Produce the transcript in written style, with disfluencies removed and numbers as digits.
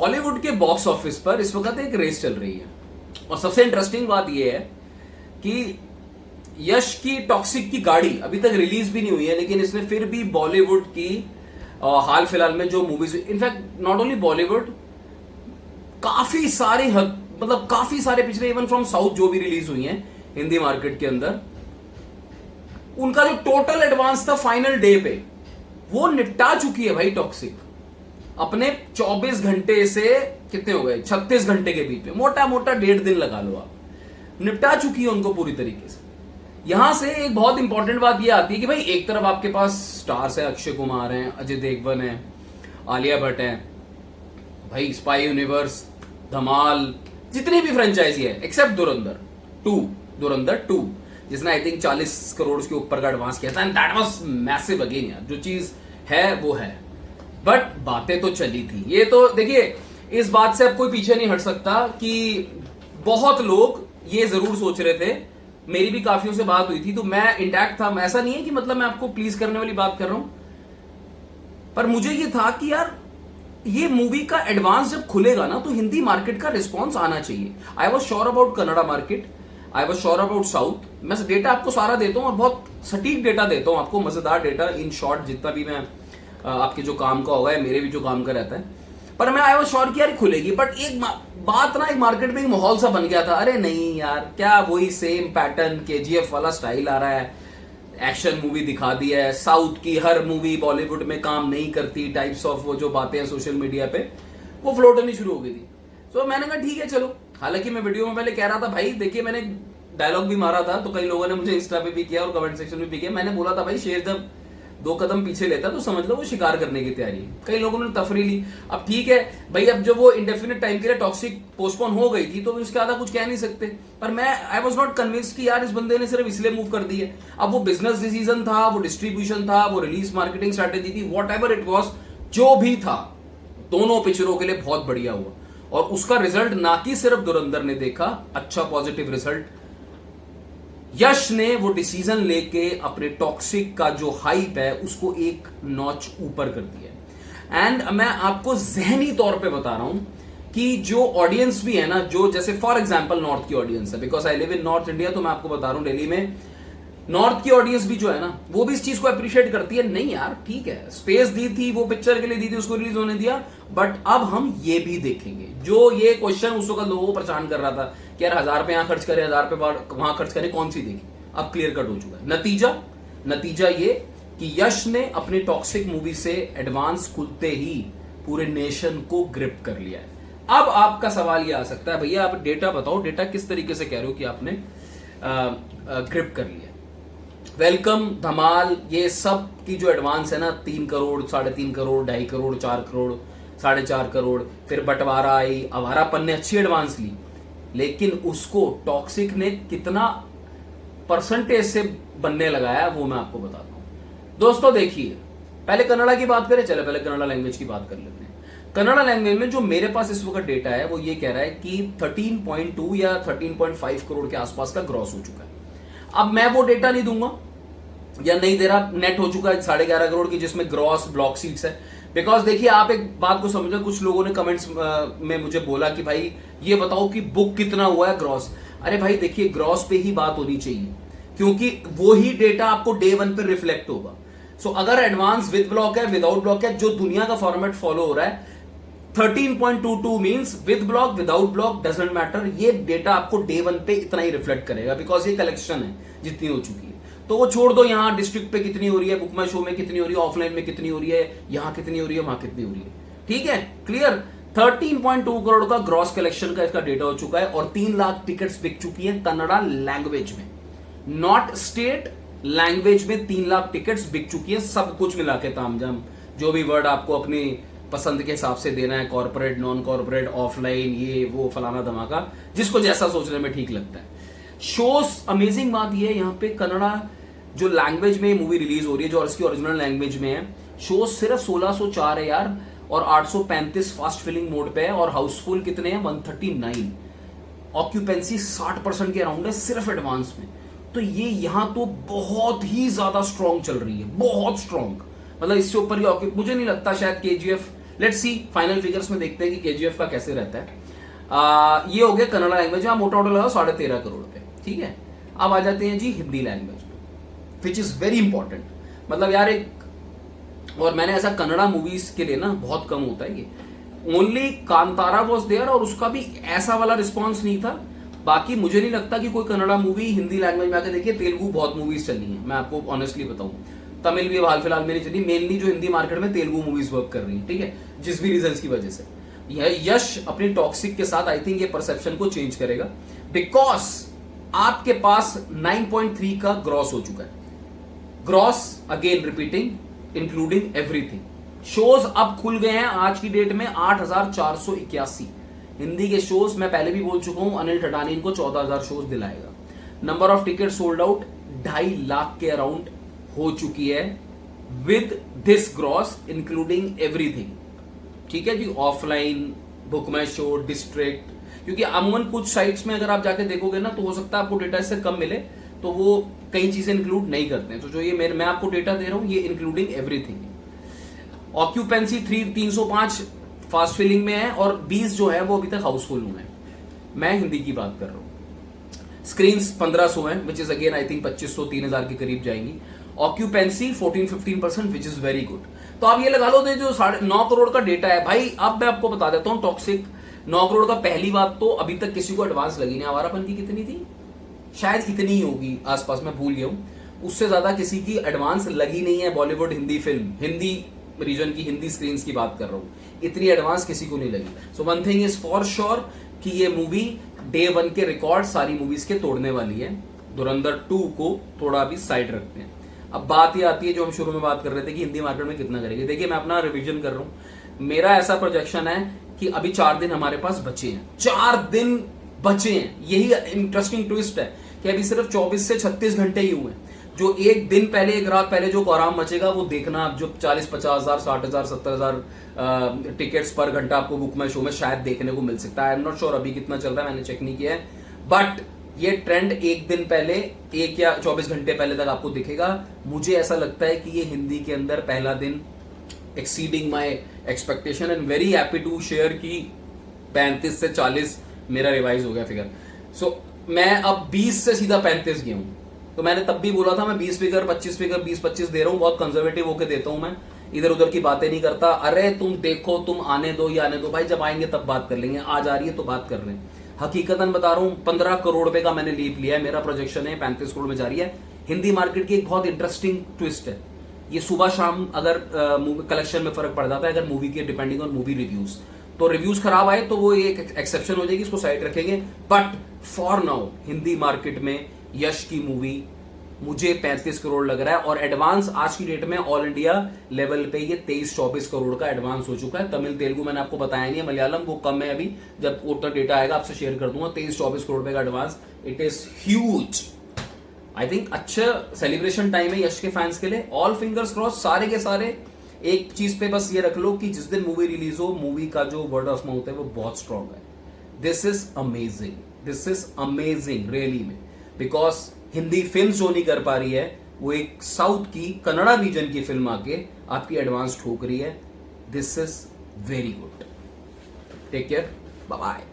बॉलीवुड के box office पर इस वक्त एक रेस चल रही है और सबसे इंटरेस्टिंग बात यह है कि यश की टॉक्सिक की गाड़ी अभी तक रिलीज भी नहीं हुई है, लेकिन इसने फिर भी बॉलीवुड की हाल फिलहाल में जो movies, in fact not only Bollywood, काफी सारे मतलब काफी सारे पिछले इवन फ्रॉम साउथ जो भी रिलीज हुई हैं हिंदी मार्केट के अंदर, उनका जो टोटल एडवांस था फाइनल डे पे वो निपटा चुकी है भाई टॉक्सिक अपने 24 घंटे से कितने हो गए 36 घंटे के बीच में, मोटा मोटा 1.5 दिन लगा लो आप, निपटा चुकी है उनको पूरी तरीके से। यहां से एक बहुत इंपॉर्टेंट बात यह आती है कि भाई एक तरफ आपके पास स्टार्स है, अक्षय कुमार हैं, अजय देवगन है, आलिया भट्ट है, भाई स्पाई यूनिवर्स, धमाल, जितनी भी फ्रेंचाइजी है एक्सेप्ट धुरंधर 2 जिसने आई थिंक 40 करोड़ के ऊपर का एडवांस किया था, and that was massive again यार, जो चीज है वो है, बट बातें तो चली थी। ये तो देखिए, इस बात से अब कोई पीछे नहीं हट सकता कि बहुत लोग ये जरूर सोच रहे थे, मेरी भी काफियों से बात हुई थी तो मैं इंटैक्ट था, ऐसा नहीं है कि मतलब मैं आपको प्लीज करने वाली बात कर रहा हूं, पर मुझे ये था कि यार ये मूवी का एडवांस जब खुलेगा ना तो हिंदी मार्केट का रिस्पॉन्स आना चाहिए। I was sure about Kannada market, I was sure about south. मैं डेटा आपको सारा देता हूं और बहुत सटीक डेटा देता हूं आपको, मजेदार डेटा, इन शॉर्ट जितना भी मैं आपके जो काम का होगा, मेरे भी जो काम का रहता है, पर मैं आई वॉज श्योर कि यार खुलेगी। बट एक बात ना, एक मार्केट में एक माहौल सा बन गया था, अरे नहीं यार क्या वही सेम पैटर्न केजीएफ वाला स्टाइल आ रहा है, एक्शन मूवी दिखा दी है, साउथ की हर मूवी बॉलीवुड में काम नहीं करती टाइप्स ऑफ वो जो बातें हैं सोशल मीडिया पे वो फ्लोट होनी शुरू हो गई थी। तो मैंने कहा ठीक है चलो, हालांकि मैं वीडियो में पहले कह रहा था भाई देखिए, मैंने डायलॉग भी मारा था तो कई लोगों ने मुझे इंस्टा पे भी किया और कमेंट सेक्शन में भी किया, मैंने बोला था भाई शेर जब 2 कदम पीछे लेता तो समझ लो वो शिकार करने की तैयारी है। कई लोगों ने तफरी ली, अब ठीक है भाई, अब जब वो इंडेफिनिट टाइम के लिए टॉक्सिक पोस्टपोन हो गई थी तो उसके आधा कुछ कह नहीं सकते, पर मैं आई वॉज नॉट कन्विंस्ड कि यार इस बंदे ने सिर्फ इसलिए मूव कर दी है। अब वो बिजनेस डिसीजन था, वो डिस्ट्रीब्यूशन था, वो रिलीज मार्केटिंग स्ट्रेटेजी थी, वॉट एवर इट वॉज, जो भी था दोनों पिक्चरों के लिए बहुत बढ़िया हुआ और उसका रिजल्ट ना कि सिर्फ धुरंधर ने देखा, अच्छा पॉजिटिव रिजल्ट, यश ने वो डिसीजन लेके अपने टॉक्सिक का जो हाइप है उसको एक नॉच ऊपर कर दिया। एंड मैं आपको जहनी तौर पे बता रहा हूं कि जो ऑडियंस भी है ना, जो जैसे फॉर एग्जांपल नॉर्थ की ऑडियंस है, because I live in north India, तो मैं आपको बता रहा हूं दिल्ली में नॉर्थ की ऑडियंस भी जो है ना वो भी इस चीज को अप्रिशिएट करती है। नहीं यार ठीक है, स्पेस दी थी वो पिक्चर के लिए, दी थी, उसको रिलीज होने दिया, बट अब हम ये भी देखेंगे। जो ये क्वेश्चन उस वक्त लोगों को परेशान कर रहा था कि यार 1000 रुपए यहां खर्च करें, 1000 रुपए वहां खर्च करें, कौन सी देखी, अब क्लियर कट हो चुका है। नतीजा ये कि यश ने अपनी टॉक्सिक मूवी से एडवांस खुलते ही पूरे नेशन को ग्रिप कर लिया है। अब आपका सवाल ये आ सकता है भैया आप डेटा बताओ, डेटा किस तरीके से कह रहे हो कि आपने ग्रिप कर लिया। वेलकम, धमाल, ये सब की जो एडवांस है ना 3 करोड़, 3.5 करोड़, 2.5 करोड़, 4 करोड़, 4.5 करोड़, फिर बंटवारा आई, आवारापन ने अच्छी एडवांस ली, लेकिन उसको टॉक्सिक ने कितना परसेंटेज से बनने लगाया वो मैं आपको बताता हूं। दोस्तों देखिए, पहले कन्नड़ा की बात करें, चले पहले कन्नड़ा लैंग्वेज की बात कर लेते हैं। कन्नड़ा लैंग्वेज में जो मेरे पास इस वक्त डेटा है वो ये कह रहा है कि 13.2 या 13.5 करोड़ के आसपास का ग्रॉस हो चुका है। अब मैं वो डेटा नहीं दूंगा या नहीं दे रहा, नेट हो चुका है 11.5 करोड़ की, जिसमें ग्रॉस ब्लॉक सीट्स है। बिकॉज देखिए आप एक बात को समझो, कुछ लोगों ने कमेंट्स में मुझे बोला कि भाई ये बताओ कि बुक कितना हुआ है ग्रॉस। अरे भाई देखिए, ग्रॉस पे ही बात होनी चाहिए क्योंकि वो ही डेटा आपको डे 1 पे रिफ्लेक्ट होगा। सो अगर एडवांस विद ब्लॉक है, विदाउट ब्लॉक है, जो दुनिया का फॉर्मेट फॉलो हो रहा है, 13.22 means with block, without block doesn't matter, ये डेटा आपको डे 1 पे इतना ही रिफ्लेक्ट करेगा बिकॉज ये कलेक्शन है जितनी हो चुकी है। तो वो छोड़ दो यहां डिस्ट्रिक्ट पे कितनी हो रही है, बुक माई शो में कितनी हो रही है, ऑफलाइन में कितनी हो रही है, यहां कितनी हो रही है, वहां कितनी हो रही है, ठीक है, क्लियर। 13.2 करोड़ का ग्रॉस कलेक्शन का इसका डेटा हो चुका है और 3 लाख टिकट्स बिक चुकी है कन्नड़ा लैंग्वेज में, नॉट स्टेट लैंग्वेज में 3 लाख टिकट्स बिक चुकी है, सब कुछ मिला के तामझाम, जो भी वर्ड आपको अपनी पसंद के हिसाब से देना है, कॉर्पोरेट, नॉन कॉर्पोरेट, ऑफलाइन, ये वो फलाना धमाका, जिसको जैसा सोचने में ठीक लगता है। शोज, अमेजिंग बात ये है यहाँ पे कन्नड़ा जो लैंग्वेज में मूवी रिलीज हो रही है, जो इसकी ओरिजिनल लैंग्वेज में है, शोज सिर्फ 1604 है यार, और 835 फास्ट फिलिंग मोड पे है, और हाउसफुल कितने हैं 139, ऑक्यूपेंसी 60% के अराउंड है सिर्फ एडवांस में। तो ये यहां तो बहुत ही ज्यादा स्ट्रॉन्ग चल रही है, बहुत स्ट्रॉन्ग, मतलब इससे ऊपर ही मुझे नहीं लगता शायद KGF let's see final figures में देखते हैं कि केजीएफ का कैसे रहता है। ये हो गया कन्नड़ा लैंग्वेज, यहाँ मोटा मोटा लगाओ 13.5 करोड़ पे, ठीक है। अब आ जाते हैं जी हिंदी लैंग्वेज में, विच इज वेरी इंपॉर्टेंट। मतलब यार एक, और मैंने ऐसा कन्नड़ा मूवीज के लिए ना बहुत कम होता है ये, ओनली कांतारा वॉज देयर और उसका भी ऐसा वाला रिस्पॉन्स नहीं था। बाकी मुझे नहीं लगता कि कोई कन्नड़ा मूवी हिंदी लैंग्वेज में आके देखिए। तेलुगु बहुत मूवीज चली हैं, मैं आपको ऑनेस्टली बताऊं, तमिल भी हाल फिलहाल में नहीं चली। मेनली जो हिंदी मार्केट में तेलुगु मूवीज वर्क कर रही है, ठीक है, जिस भी रीजन की वजह से। यश अपनी टॉक्सिक के साथ आई थिंक ये परसेप्शन को चेंज करेगा, बिकॉज आपके पास 9.3 का ग्रॉस हो चुका है। Gross again repeating including everything. Shows अब खुल गए हैं आज की डेट में 8,481 हिंदी के शोज। मैं पहले भी बोल चुका हूं, अनिल ठटानी इनको 14,000 शोज दिलाएगा। Number of ticket sold out 2.5 lakh के अराउंड हो चुकी है with this gross including everything, ठीक है जी। ऑफलाइन, बुक माई शो, डिस्ट्रिक्ट, क्योंकि अमूमन कुछ साइट्स में अगर आप जाके देखोगे ना तो हो सकता है आपको डेटा इससे कम मिले, तो वो कई चीजें इंक्लूड नहीं करते हैं। तो जो ये मैं आपको डेटा दे रहा हूं ये इंक्लूडिंग एवरीथिंग है। ऑक्यूपेंसी 305 फास्ट फिलिंग में है और 20 जो है वो अभी तक हाउसफुल हुए हैं। मैं हिंदी की बात कर रहा हूं। स्क्रीन्स 1500 हैं, which is again I think 2500-3000 के करीब जाएंगी। Occupancy 14-15% which is very good. तो आप ये लगा लो जो 9.5 करोड़ का डेटा है भाई। अब मैं आपको बता देता हूं टॉक्सिक 9 करोड़ का। पहली बात तो अभी तक किसी को एडवांस लगी नहीं। आवारापन की कितनी थी, शायद इतनी ही होगी आसपास, मैं भूल गया हूं। उससे ज्यादा किसी की एडवांस लगी नहीं है। बॉलीवुड हिंदी फिल्म, हिंदी रीजन की, हिंदी स्क्रीन की बात कर रहा हूं, इतनी एडवांस किसी को नहीं लगी। So one thing is for sure कि ये मूवी डे 1 के रिकॉर्ड सारी मूवीज के तोड़ने वाली है। धुरंधर 2 को थोड़ा अभी साइड रखते हैं। अब बात ये आती है जो हम शुरू में बात कर रहे थे कि हिंदी मार्केट में कितना करेगी। देखिए मैं अपना रिवीजन कर रहा हूं। मेरा ऐसा प्रोजेक्शन है कि अभी 4 दिन हमारे पास बचे हैं, 4 दिन बचे हैं। यही इंटरेस्टिंग ट्विस्ट है कि अभी सिर्फ 24 से 36 घंटे ही हुए हैं। जो एक दिन पहले, एक रात पहले जो कोराम मचेगा वो देखना। जो 40-50 हजार, 60 हजार, 70 हजार टिकट्स पर घंटा आपको बुक माई शो में शायद देखने को मिल सकता है। आई एम नॉट श्योर अभी कितना चल रहा है, मैंने चेक नहीं किया है, बट ये ट्रेंड एक दिन पहले, 1 या 24 घंटे पहले तक आपको दिखेगा। मुझे ऐसा लगता है कि ये हिंदी के अंदर पहला दिन exceeding my expectation and very happy to share की 35 से 40 मेरा रिवाइज हो गया फिगर। सो मैं अब 20 से सीधा 35 गया हूं। तो मैंने तब भी बोला था मैं 20 फिगर, 25 फिगर, 20-25 दे रहा हूं। बहुत कंजर्वेटिव होकर देता हूं मैं, इधर उधर की बातें नहीं करता। अरे तुम देखो, तुम आने दो या आने दो भाई, जब आएंगे तब बात कर लेंगे। आज आ रही है तो बात कर लें। हकीकतन बता रहा हूं 15 करोड़ रुपए का मैंने लीप लिया है। मेरा प्रोजेक्शन है 35 करोड़ में जा रही है। हिंदी मार्केट की एक बहुत इंटरेस्टिंग ट्विस्ट है, ये सुबह शाम अगर कलेक्शन में फर्क पड़ जाता है अगर मूवी के, डिपेंडिंग ऑन मूवी रिव्यूज। तो रिव्यूज खराब आए तो वो एक एक्सेप्शन हो जाएगी, इसको साइड रखेंगे। But for now Hindi market में यश की मूवी मुझे 35 करोड़ लग रहा है। और एडवांस आज की डेट में ऑल इंडिया लेवल पे ये 23-24 करोड़ का एडवांस हो चुका है। तमिल तेलुगु मैंने आपको बताया नहीं है, मलयालम वो कम है अभी, जब उतना डेटा आएगा आपसे शेयर कर दूंगा। 23-24 करोड़ रुपए का advance, it is huge. I think अच्छा सेलिब्रेशन टाइम है यश के फैंस के लिए। ऑल फिंगर्स क्रॉस, सारे के सारे। एक चीज पे बस ये रख लो कि जिस दिन मूवी रिलीज हो, मूवी का जो वर्ड ऑफ माउथ है वो बहुत स्ट्रॉन्ग है। This is amazing, this is amazing really में, बिकॉज हिंदी फिल्म जो नहीं कर पा रही है वो एक साउथ की, कन्नड़ा रीजन की फिल्म आके आपकी एडवांस ठोक रही है। This is very good. Take care, bye bye.